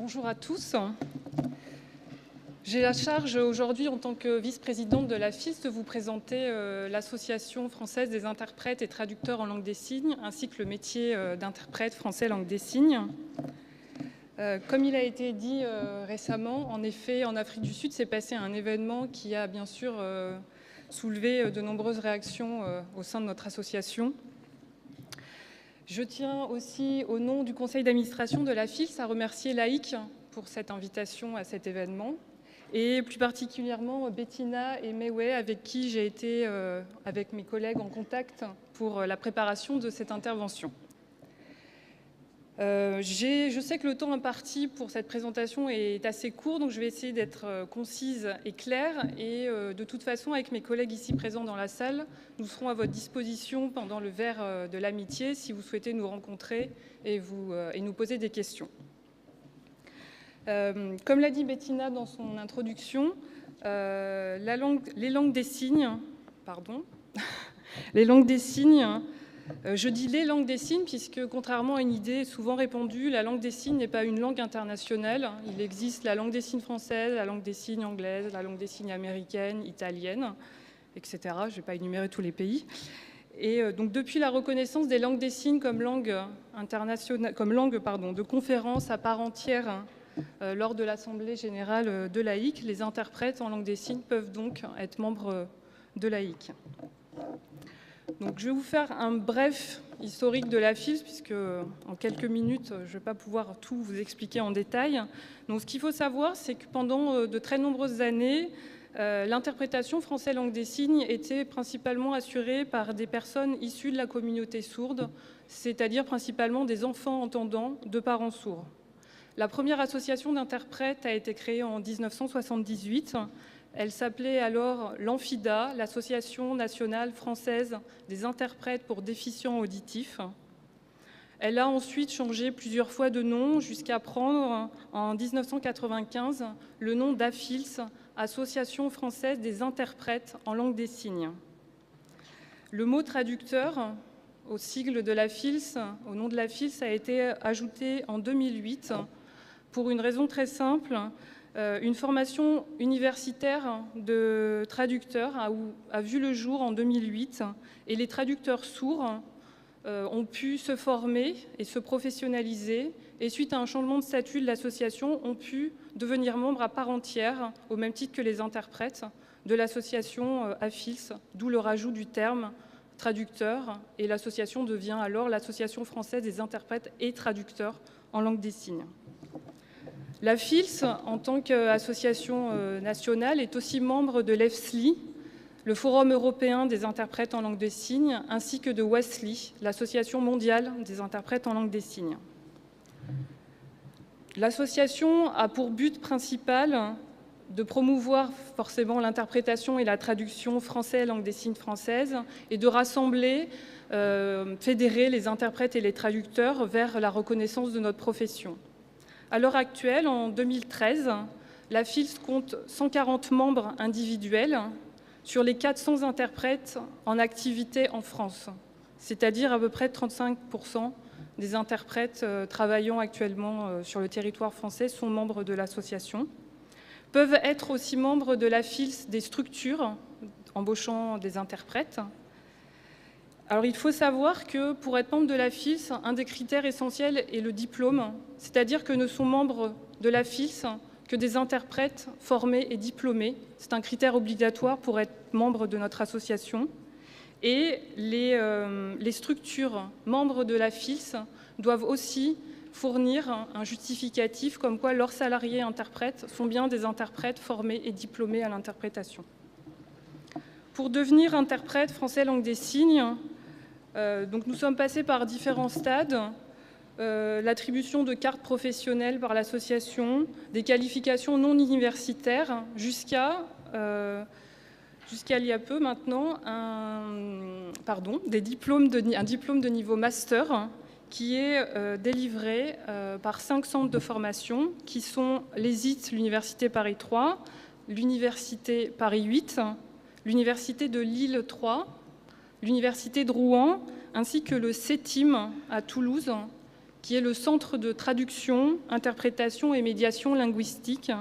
Bonjour à tous. J'ai la charge aujourd'hui, en tant que vice-présidente de la FILS, de vous présenter l'Association française des interprètes et traducteurs en langue des signes, ainsi que le métier d'interprète français langue des signes. Comme il a été dit récemment, en effet, en Afrique du Sud, s'est passé un événement qui a bien sûr soulevé de nombreuses réactions au sein de notre association. Je tiens aussi, au nom du conseil d'administration de la FILS, à remercier Laïc pour cette invitation à cet événement, et plus particulièrement Bettina et Mewé, avec qui j'ai été, avec mes collègues, en contact pour la préparation de cette intervention. Je sais que le temps imparti pour cette présentation est assez court, donc je vais essayer d'être concise et claire. Et de toute façon, avec mes collègues ici présents dans la salle, nous serons à votre disposition pendant le verre de l'amitié si vous souhaitez nous rencontrer et nous poser des questions. Comme l'a dit Bettina dans son introduction, les langues des signes, je dis les langues des signes puisque, contrairement à une idée souvent répandue, la langue des signes n'est pas une langue internationale. Il existe la langue des signes française, la langue des signes anglaise, la langue des signes américaine, italienne, etc. Je ne vais pas énumérer tous les pays. Et donc, depuis la reconnaissance des langues des signes comme langue de conférence à part entière lors de l'Assemblée générale de l'AIC, les interprètes en langue des signes peuvent donc être membres de l'AIC. Donc, je vais vous faire un bref historique de la FILS, puisque en quelques minutes, je ne vais pas pouvoir tout vous expliquer en détail. Donc, ce qu'il faut savoir, c'est que pendant de très nombreuses années, l'interprétation français langue des signes était principalement assurée par des personnes issues de la communauté sourde, c'est-à-dire principalement des enfants entendants de parents sourds. La première association d'interprètes a été créée en 1978. Elle s'appelait alors l'ANFIDA, l'Association nationale française des interprètes pour déficients auditifs. Elle a ensuite changé plusieurs fois de nom jusqu'à prendre en 1995 le nom d'AFILS, Association française des interprètes en langue des signes. Le mot traducteur, au sigle de la FILS, au nom de la FILS, a été ajouté en 2008 pour une raison très simple. Une formation universitaire de traducteurs a vu le jour en 2008 et les traducteurs sourds ont pu se former et se professionnaliser et suite à un changement de statut de l'association ont pu devenir membres à part entière au même titre que les interprètes de l'association AFILS, d'où le rajout du terme traducteur et l'association devient alors l'Association française des interprètes et traducteurs en langue des signes. La FILS, en tant qu'association nationale, est aussi membre de l'EFSLI, le Forum européen des interprètes en langue des signes, ainsi que de WESLI, l'Association mondiale des interprètes en langue des signes. L'association a pour but principal de promouvoir forcément l'interprétation et la traduction français langue des signes française et de rassembler, fédérer les interprètes et les traducteurs vers la reconnaissance de notre profession. À l'heure actuelle, en 2013, la FILS compte 140 membres individuels sur les 400 interprètes en activité en France, c'est-à-dire à peu près 35% des interprètes travaillant actuellement sur le territoire français sont membres de l'association. Peuvent être aussi membres de la FILS des structures embauchant des interprètes. Alors, il faut savoir que pour être membre de la FILS, un des critères essentiels est le diplôme, c'est-à-dire que ne sont membres de la FILS que des interprètes formés et diplômés. C'est un critère obligatoire pour être membre de notre association. Et les structures membres de la FILS doivent aussi fournir un justificatif comme quoi leurs salariés interprètes sont bien des interprètes formés et diplômés à l'interprétation. Pour devenir interprète français langue des signes, donc nous sommes passés par différents stades, l'attribution de cartes professionnelles par l'association, des qualifications non universitaires, jusqu'à il y a peu maintenant, un diplôme de niveau master qui est délivré par 5 centres de formation qui sont l'ESIT, l'Université Paris 3, l'Université Paris 8, l'Université de Lille 3, l'Université de Rouen, ainsi que le CETIM à Toulouse, qui est le Centre de traduction, interprétation et médiation linguistique,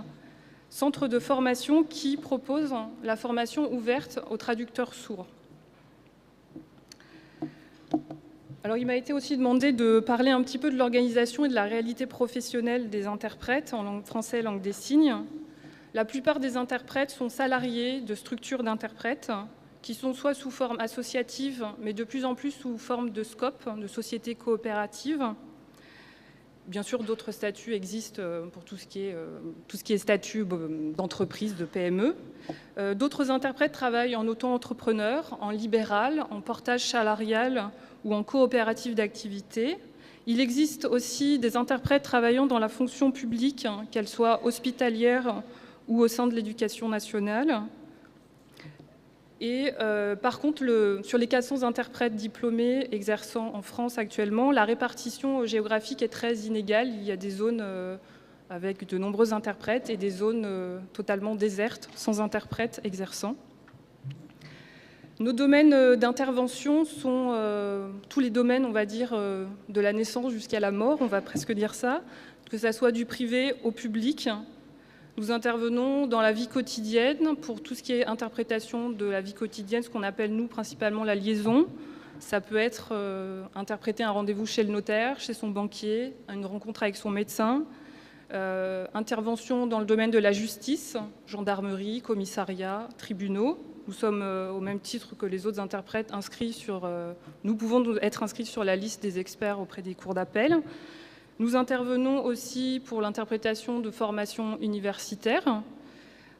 centre de formation qui propose la formation ouverte aux traducteurs sourds. Alors, il m'a été aussi demandé de parler un petit peu de l'organisation et de la réalité professionnelle des interprètes en langue française et langue des signes. La plupart des interprètes sont salariés de structures d'interprètes qui sont soit sous forme associative, mais de plus en plus sous forme de SCOP, de sociétés coopératives. Bien sûr, d'autres statuts existent pour tout ce qui est statut d'entreprise, de PME. D'autres interprètes travaillent en auto-entrepreneur, en libéral, en portage salarial ou en coopérative d'activité. Il existe aussi des interprètes travaillant dans la fonction publique, qu'elle soit hospitalière ou au sein de l'éducation nationale. Et par contre, sur les 400 interprètes diplômés exerçant en France actuellement, la répartition géographique est très inégale. Il y a des zones avec de nombreux interprètes et des zones totalement désertes, sans interprètes exerçant. Nos domaines d'intervention sont tous les domaines, on va dire, de la naissance jusqu'à la mort, on va presque dire ça, que ça soit du privé au public. Nous intervenons dans la vie quotidienne pour tout ce qui est interprétation de la vie quotidienne, ce qu'on appelle, nous, principalement la liaison. Ça peut être interpréter un rendez-vous chez le notaire, chez son banquier, une rencontre avec son médecin, intervention dans le domaine de la justice, gendarmerie, commissariat, tribunaux. Nous sommes au même titre que les autres interprètes inscrits sur... nous pouvons être inscrits sur la liste des experts auprès des cours d'appel. Nous intervenons aussi pour l'interprétation de formations universitaires,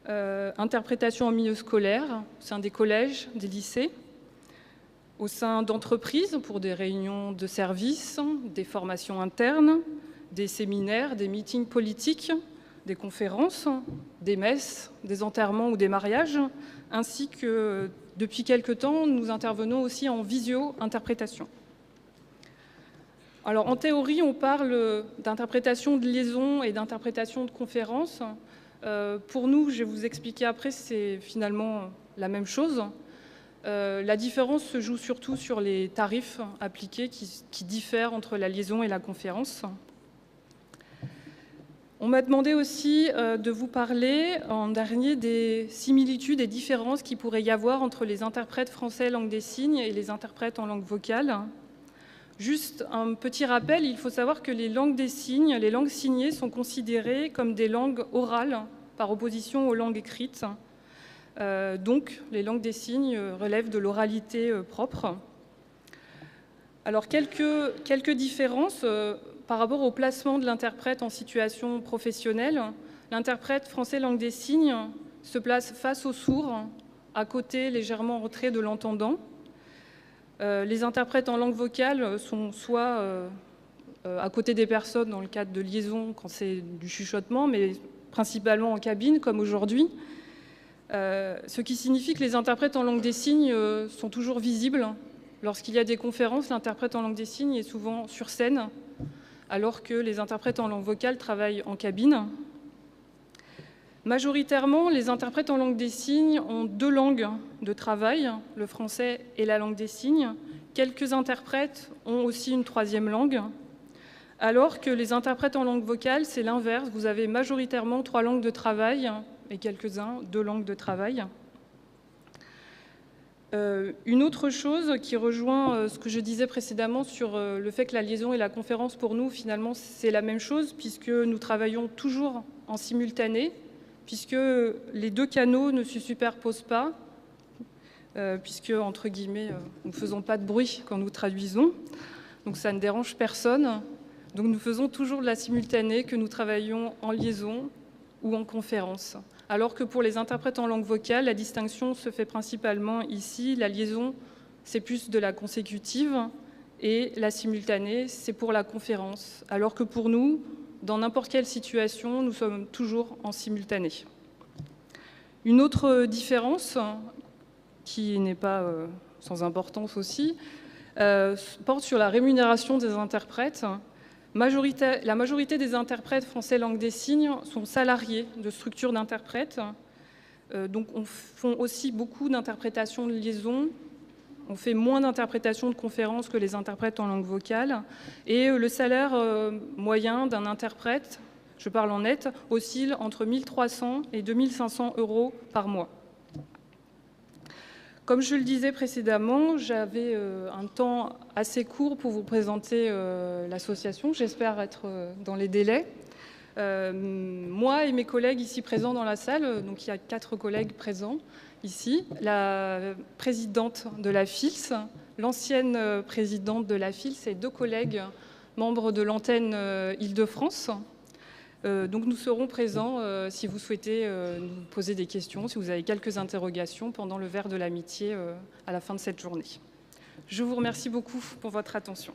interprétation en milieu scolaire, au sein des collèges, des lycées, au sein d'entreprises pour des réunions de services, des formations internes, des séminaires, des meetings politiques, des conférences, des messes, des enterrements ou des mariages, ainsi que, depuis quelque temps, nous intervenons aussi en visio-interprétation. Alors, en théorie, on parle d'interprétation de liaison et d'interprétation de conférence. Pour nous, je vais vous expliquer après, c'est finalement la même chose. La différence se joue surtout sur les tarifs appliqués qui diffèrent entre la liaison et la conférence. On m'a demandé aussi de vous parler en dernier des similitudes et différences qu'il pourrait y avoir entre les interprètes français langue des signes et les interprètes en langue vocale. Juste un petit rappel, il faut savoir que les langues des signes, les langues signées sont considérées comme des langues orales par opposition aux langues écrites. Donc, les langues des signes relèvent de l'oralité propre. Alors, quelques différences par rapport au placement de l'interprète en situation professionnelle. L'interprète français langue des signes se place face au sourd, à côté, légèrement en retrait de l'entendant. Les interprètes en langue vocale sont soit à côté des personnes dans le cadre de liaison quand c'est du chuchotement, mais principalement en cabine comme aujourd'hui. Ce qui signifie que les interprètes en langue des signes sont toujours visibles. Lorsqu'il y a des conférences, l'interprète en langue des signes est souvent sur scène, alors que les interprètes en langue vocale travaillent en cabine. Majoritairement, les interprètes en langue des signes ont 2 langues de travail, le français et la langue des signes. Quelques interprètes ont aussi une 3e langue, alors que les interprètes en langue vocale, c'est l'inverse. Vous avez majoritairement 3 langues de travail et quelques-uns 2 langues de travail. Une autre chose qui rejoint ce que je disais précédemment sur le fait que la liaison et la conférence, pour nous, finalement, c'est la même chose, puisque nous travaillons toujours en simultané, puisque les 2 canaux ne se superposent pas, puisque, entre guillemets, nous ne faisons pas de bruit quand nous traduisons, donc ça ne dérange personne. Donc nous faisons toujours de la simultanée, que nous travaillons en liaison ou en conférence. Alors que pour les interprètes en langue vocale, la distinction se fait principalement ici. La liaison, c'est plus de la consécutive, et la simultanée, c'est pour la conférence. Alors que pour nous, dans n'importe quelle situation, nous sommes toujours en simultané. Une autre différence, qui n'est pas sans importance aussi, porte sur la rémunération des interprètes. La majorité des interprètes français langue des signes sont salariés de structures d'interprètes. Donc on fait aussi beaucoup d'interprétations de liaison On fait moins d'interprétations de conférences que les interprètes en langue vocale. Et le salaire moyen d'un interprète, je parle en net, oscille entre 1 300 et 2 500 € par mois. Comme je le disais précédemment, j'avais un temps assez court pour vous présenter l'association. J'espère être dans les délais. Moi et mes collègues ici présents dans la salle, donc il y a 4 collègues présents ici, la présidente de la FILS, l'ancienne présidente de la FILS et 2 collègues membres de l'antenne Île-de-France. Donc nous serons présents si vous souhaitez nous poser des questions, si vous avez quelques interrogations pendant le verre de l'amitié à la fin de cette journée. Je vous remercie beaucoup pour votre attention.